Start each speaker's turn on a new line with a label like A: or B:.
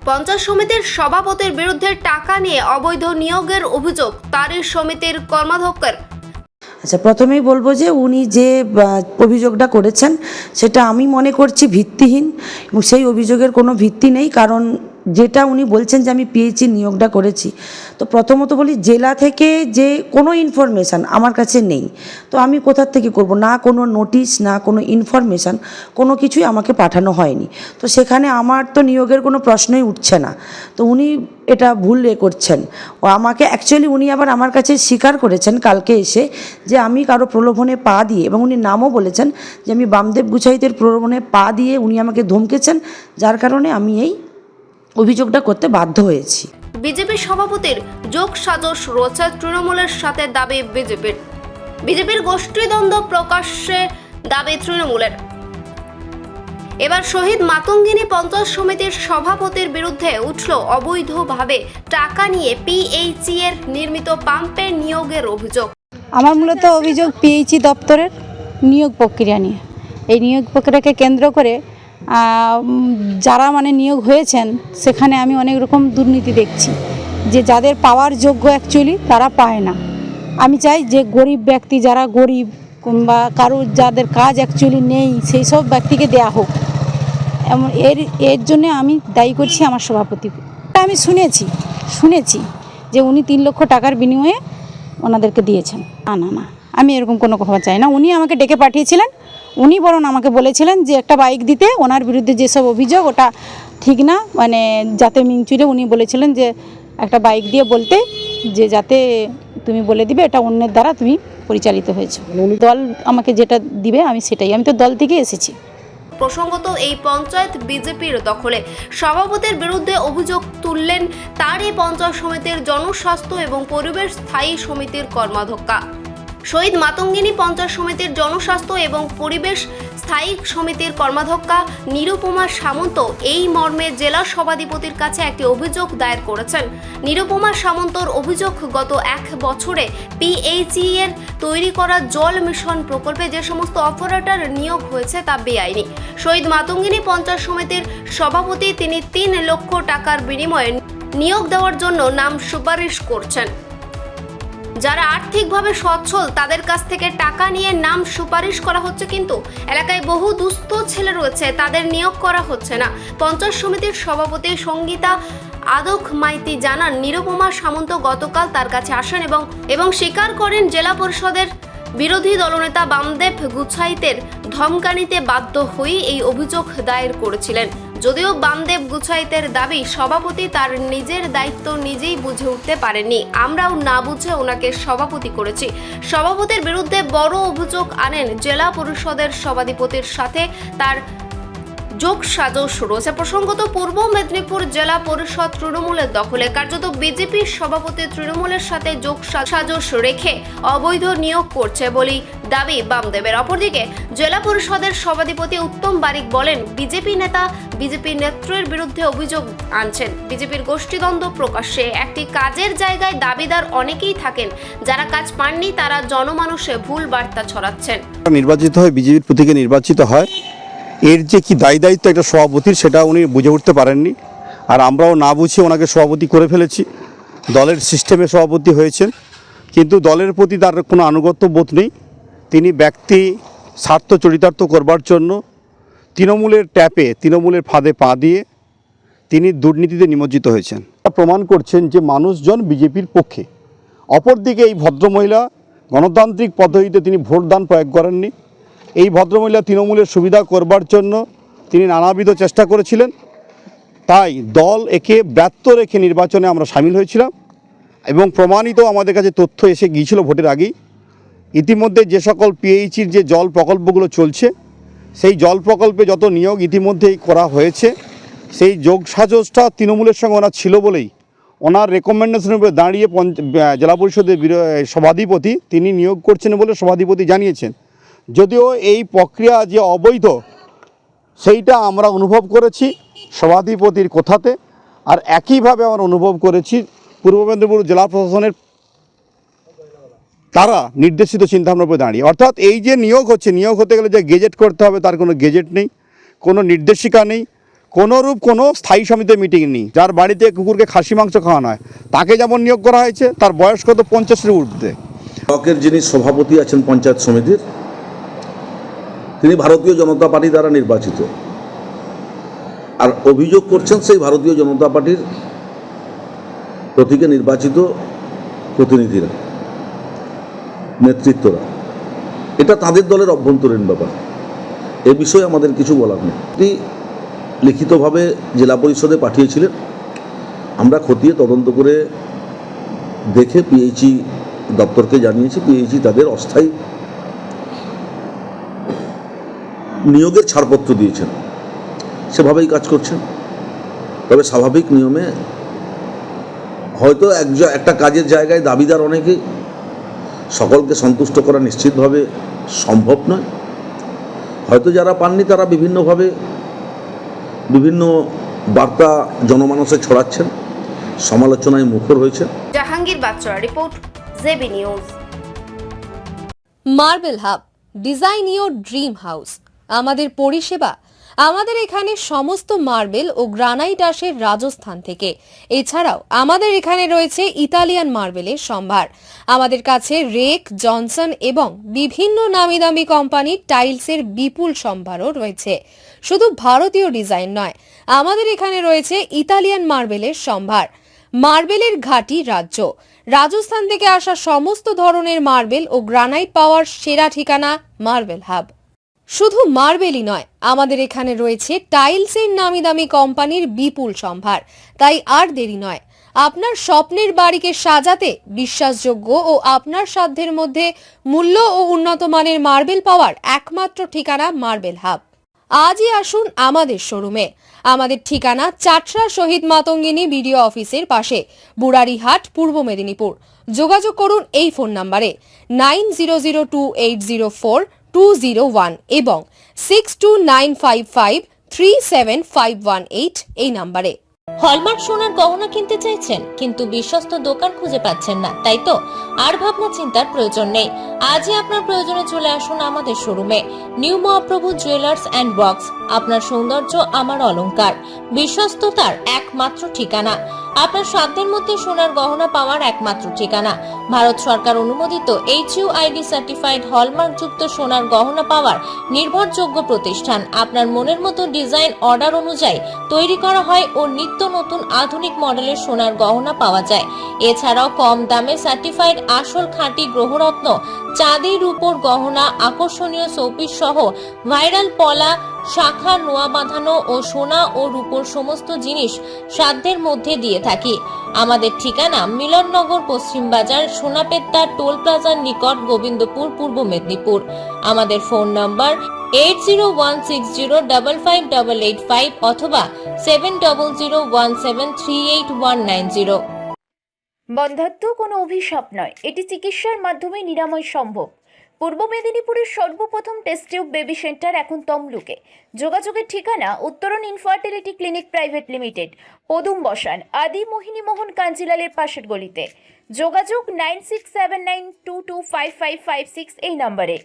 A: পঞ্চায়েত সমিতির সভাপতির বিরুদ্ধে টাকা নিয়ে অবৈধ নিয়োগের অভিযোগ তারই সমিতির কর্মাধ্যক্ষের।
B: আচ্ছা, প্রথমেই বলবো যে উনি যে অভিযোগটা করেছেন সেটা আমি মনে করছি ভিত্তিহীন এবং সেই অভিযোগের কোনো ভিত্তি নেই। কারণ যেটা উনি বলছেন যে আমি পিএইচি নিয়োগটা করেছি, তো প্রথমত বলি জেলা থেকে যে কোনো ইনফরমেশান আমার কাছে নেই, তো আমি কোথার থেকে করব? না কোনো নোটিশ, না কোনো ইনফরমেশান, কোনো কিছুই আমাকে পাঠানো হয়নি। তো সেখানে আমার তো নিয়োগের কোনো প্রশ্নই উঠছে না। তো উনি এটা ভুল করছেন। ও আমাকে অ্যাকচুয়ালি উনি আবার আমার কাছে স্বীকার করেছেন কালকে এসে যে আমি কারো প্রলোভনে পা দিয়ে, এবং উনি নামও বলেছেন যে আমি বামদেব গুছাইতের প্রলোভনে পা দিয়ে উনি আমাকে ধমকেছেন, যার কারণে আমি এই অভিযোগটা করতে বাধ্য হয়েছি।
A: বিজেপি সভাপতির যোগ সাজশ রয়েছে তৃণমূলের সাথে, দাবি বিজেপির গোষ্ঠীদ্বন্দ্ব প্রকাশ্যে দাবি তৃণমূলের। এবার শহীদ মাতঙ্গিনী পঞ্চায়েত সমিতির সভাপতির বিরুদ্ধে উঠল অবৈধভাবে টাকা নিয়ে পিএইচি এর নির্মিত পাম্পের নিয়োগের অভিযোগ।
C: আমার মূলত অভিযোগ পিএইচি দপ্তরের নিয়োগ প্রক্রিয়া নিয়ে। এই নিয়োগ প্রক্রিয়াকে কেন্দ্র করে যারা নিয়োগ হয়েছেন সেখানে আমি অনেক রকম দুর্নীতি দেখছি, যে যাদের পাওয়ার যোগ্য অ্যাকচুয়ালি তারা পায় না। আমি চাই যে গরিব ব্যক্তি, যারা গরিব কিংবা কারোর যাদের কাজ অ্যাকচুয়ালি নেই, সেই সব ব্যক্তিকে দেয়া হোক। এমন এর জন্য আমি দায়ী করছি আমার সভাপতি। আমি শুনেছি যে উনি 3 লক্ষ টাকার বিনিময়ে ওনাদেরকে দিয়েছেন। না, আমি এরকম কোনো কথা চাই না। উনি আমাকে ডেকে পাঠিয়েছিলেন, উনি বরং আমাকে বলেছিলেন যে একটা বাইক দিতে, ওনার বিরুদ্ধে যেসব অভিযোগ ওটা ঠিক না, যাতে মিংচুরে উনি বলেছিলেন যে একটা বাইক দিয়ে বলতে, যে যাতে তুমি বলে দিবে এটা অন্যের দ্বারা তুমি পরিচালিত হয়েছে। দল আমাকে যেটা দিবে আমি সেটাই, আমি তো দল থেকে এসেছি।
A: প্রসঙ্গত এই পঞ্চায়েত বিজেপির দখলে, সভাপতির বিরুদ্ধে অভিযোগ তুললেন তারই পঞ্চায়েত সমিতির জনস্বাস্থ্য এবং পরিবেশ স্থায়ী সমিতির কর্মাধ্যক্ষা। শহীদ মাতঙ্গিনী পঞ্চায়েত সমিতির জনস্বাস্থ্য এবং পরিবেশ স্থায়ী সমিতির কর্মাধ্যক্ষা নিরুপমা সামন্ত এই মর্মে জেলা সভাধিপতির কাছে একটি অভিযোগ দায়ের করেছেন। নিরুপমা সামন্তর অভিযোগ, গত 1 বছরে পিএইচি এর তৈরি করা জল মিশন প্রকল্পে যে সমস্ত অপারেটর নিয়োগ হয়েছে তা বেআইনি। শহীদ মাতঙ্গিনী পঞ্চায়েত সমিতির সভাপতি তিনি 3 লক্ষ টাকার বিনিময়ে নিয়োগ দেওয়ার জন্য নাম সুপারিশ করছেন। যারা আর্থিকভাবে সচ্ছল তাদের কাছ থেকে টাকা নিয়ে নাম সুপারিশ করা হচ্ছে, কিন্তু এলাকায় বহু দুস্থ ছেলে রয়েছে, তাদের নিয়োগ করা হচ্ছে না। পঞ্চায়েত সমিতির সভাপতি সঙ্গীতা আদক মাইতি জানান, নিরুপমা সামন্ত গতকাল তার কাছে আসেন এবং স্বীকার করেন জেলা পরিষদের বিরোধী দলনেতা বামদেব গুছাইতের ধমকানিতে বাধ্য হয়ে এই অভিযোগ দায়ের করেছিলেন। যদিও বামদেব গুছাইতের দাবি, সভাপতি তার নিজের দায়িত্ব নিজেই বুঝে উঠতে পারেননি, আমরাও না বুঝে ওনাকে সভাপতি করেছি। সভাপতির বিরুদ্ধে বড় অভিযোগ আনেন জেলা পরিষদের সভাধিপতির সাথে তার যোগ সাজশ রয়েছে। প্রসঙ্গত পূর্ব মেদিনীপুর জেলা পরিষদ তৃণমূলের দখলে, কার্যত বিজেপির সভাপতি তৃণমূলের সাথে যোগ সাজশ রেখে অবৈধ নিয়োগ করছে বলেই দাবি বামদেবের। অপরদিকে জেলা পরিষদের সভাধিপতি উত্তম বারিক বলেন, বিজেপি নেতা বিজেপি নেত্রীর বিরুদ্ধে অভিযোগ আনছেন। বিজেপির গোষ্ঠীদ্বন্দ্ব প্রকাশ্যে, একটি কাজের জায়গায় দাবিদার অনেকেই থাকেন, যারা কাজ পাননি তারা জনমানুষে ভুল বার্তা ছড়াচ্ছেন।
D: নির্বাচিত হয় বিজেপির প্রতীকে নির্বাচিত হয়, এর যে কি দায়িত্ব একটা সভাপতির সেটা উনি বুঝে উঠতে পারেননি, আর আমরাও না বুঝে ওনাকে সভাপতি করে ফেলেছি। দলের সিস্টেমে সভাপতি হয়েছেন, কিন্তু দলের প্রতি তার কোনো আনুগত্য বোধ নেই। তিনি ব্যক্তি স্বার্থ চরিতার্থ করবার জন্য তৃণমূলের ট্যাপে, তৃণমূলের ফাঁদে পা দিয়ে তিনি দুর্নীতিতে নিমজ্জিত হয়েছেন। প্রমাণ করছেন যে মানুষজন বিজেপির পক্ষে। অপরদিকে এই ভদ্রমহিলা গণতান্ত্রিক পদ্ধতিতে তিনি ভোটদান প্রয়োগ করেননি। এই ভদ্রমহিলা তৃণমূলের সুবিধা করবার জন্য তিনি নানাবিধ চেষ্টা করেছিলেন, তাই দল একে ব্যর্থ রেখে নির্বাচনে আমরা সামিল হয়েছিলাম এবং প্রমাণিত আমাদের কাছে তথ্য এসে গিয়েছিল ভোটের আগেই। ইতিমধ্যে যে সকল পিএইচির যে জল প্রকল্পগুলো চলছে, সেই জল প্রকল্পে যত নিয়োগ ইতিমধ্যেই করা হয়েছে, সেই যোগ সাজসটা তৃণমূলের সঙ্গে ওনার ছিল বলেই ওনার রেকমেন্ডেশনের উপরে দাঁড়িয়ে জেলা পরিষদের সভাধিপতি তিনি নিয়োগ করছেন বলে সভাধিপতি জানিয়েছেন। যদিও এই প্রক্রিয়া যে অবৈধ সেইটা আমরা অনুভব করেছি সভাধিপতির কথাতে, আর একইভাবে আমরা অনুভব করেছি পূর্ব মেদিনীপুর জেলা প্রশাসনের তারা নির্দেশিত চিন্তাভাবনার উপরে দাঁড়িয়ে। অর্থাৎ এই যে নিয়োগ হচ্ছে, নিয়োগ হতে গেলে যে গেজেট করতে হবে তার কোনো গেজেট নেই, কোনো নির্দেশিকা নেই, কোনোরূপ কোনো স্থায়ী সমিতিতে মিটিং নেই। যার বাড়িতে কুকুরকে খাসি মাংস খাওয়ানো হয় তাকে যেমন নিয়োগ করা হয়েছে, তার বয়স কত 50-এর ঊর্ধ্বে।
E: ব্লকের যিনি সভাপতি আছেন পঞ্চায়েত সমিতির, তিনি ভারতীয় জনতা পার্টি দ্বারা নির্বাচিত, আর অভিযোগ করছেন সেই ভারতীয় জনতা পার্টির প্রতীকে নির্বাচিত প্রতিনিধিরা, নেতৃত্বরা। এটা তাদের দলের অভ্যন্তরীণ ব্যাপার, এ বিষয়ে আমাদের কিছু বলার নেই। তিনি লিখিতভাবে জেলা পরিষদে পাঠিয়েছিলেন, আমরা খতিয়ে তদন্ত করে দেখে পিএইচই দপ্তরকে জানিয়েছি। পিএইচই তাদের অস্থায়ী নিয়োগের ছাড়পত্র দিয়েছেন, সেভাবেই কাজ করছেন। তবে স্বাভাবিক নিয়মে হয়তো একটা কাজের জায়গায় দাবিদার অনেকেই, সকলকে সন্তুষ্ট করা নিশ্চিতভাবে সম্ভব নয়। হয়তো যারা পাননি তারা বিভিন্নভাবে বিভিন্ন বার্তা জনমানসে ছড়াচ্ছেন, সমালোচনায় মুখর হয়েছে।
A: জাহাঙ্গীর বাচ্চুরা report, JB news.
F: Marble hub, design your dream house. আমাদের পরিষেবা, আমাদের এখানে সমস্ত মার্বেল ও গ্রানাইট আসে রাজস্থান থেকে। এছাড়াও আমাদের এখানে রয়েছে ইতালিয়ান মার্বেলের সম্ভার। আমাদের কাছে রেক, জনসন এবং বিভিন্ন নামি দামি কোম্পানির টাইলসের বিপুল সম্ভারও রয়েছে। শুধু ভারতীয় ডিজাইন নয়, আমাদের এখানে রয়েছে ইতালিয়ান মার্বেলের সম্ভার। মার্বেলের ঘাঁটি রাজ্য, রাজস্থান থেকে আসা সমস্ত ধরনের মার্বেল ও গ্রানাইট পাওয়ার সেরা ঠিকানা মার্বেল হাব। শুধু মার্বেলই নয়, আমাদের এখানে রয়েছে টাইলসের নামি দামি কোম্পানির বিপুল সম্ভার। তাই আর দেরি নয়, আপনার স্বপ্নের বাড়িকে সাজাতে বিশ্বাসযোগ্য ও আপনার সাধ্যের মধ্যে মূল্য ও উন্নত মানের মার্বেল পাওয়ার একমাত্র ঠিকানা মার্বেল হাব। আজই আসুন আমাদের শোরুমে। আমাদের ঠিকানা চাটরা শহীদ মাতঙ্গিনী বিডিও অফিসের পাশে, বুড়ারিহাট, পূর্ব মেদিনীপুর। যোগাযোগ করুন এই ফোন নম্বরে 9002804201 এবং 6295537518 এই নম্বরে।
G: হলমার্ক সোনার গহনা কিনতে চাইছেন কিন্তু বিশ্বস্ত দোকান খুঁজে পাচ্ছেন না, তাই তো আর ভাবনা চিন্তার প্রয়োজন নেই। আজই আপনার প্রয়োজনে চলে আসুন আমাদের শোরুমে। New Mahaprabhu jewellers and works, আপনার সৌন্দর্য আমার অলংকার, বিশ্বস্ততার একমাত্র ঠিকানা, আপনার সাধ্যের মধ্যে সোনার গহনা পাওয়ার একমাত্র ঠিকানা। ভারত সরকার অনুমোদিত HUID সার্টিফাইড হলমার্ক যুক্ত সোনার গহনা পাওয়ার নির্ভরযোগ্য প্রতিষ্ঠান। আপনার মনের মতো ডিজাইন অর্ডার অনুযায়ী তৈরি করা হয় ও নিত্য নতুন আধুনিক মডেলের সোনার গহনা পাওয়া যায়। এছাড়াও কম দামে সার্টিফাইড আসল খাঁটি গ্রহরত্ন, চাঁদি রূপোর গহনা, আকর্ষণীয় শোপিস সহ ভাইরাল পলা, শাখা, নোয়া বাঁধানো ও সোনা ও রূপোর সমস্ত জিনিস সাধ্যের মধ্যে দিয়ে থাকি। আমাদের ঠিকানা মিলননগর, পশ্চিম বাজার, সোনাপেত্তা টোল প্লাজার নিকট, গোবিন্দপুর, পূর্ব মেদিনীপুর। আমাদের ফোন নাম্বার 8016055885 অথবা 7001738190।
H: বন্ধ্যাত্ব কোনো অভিশাপ নয়, এটি চিকিৎসার মাধ্যমে নিরাময় সম্ভব। পূর্ব মেদিনীপুরের সর্বপ্রথম টেস্ট টিউব বেবি সেন্টার এখন তমলুকে। যোগাযোগের ঠিকানা উত্তরণ ইনফার্টিলিটি ক্লিনিক প্রাইভেট লিমিটেড, পদুম বসান, আদি মোহিনী মোহন কাঞ্জিলালের পাশের গলিতে। যোগাযোগ 9679225556 এই নম্বরে।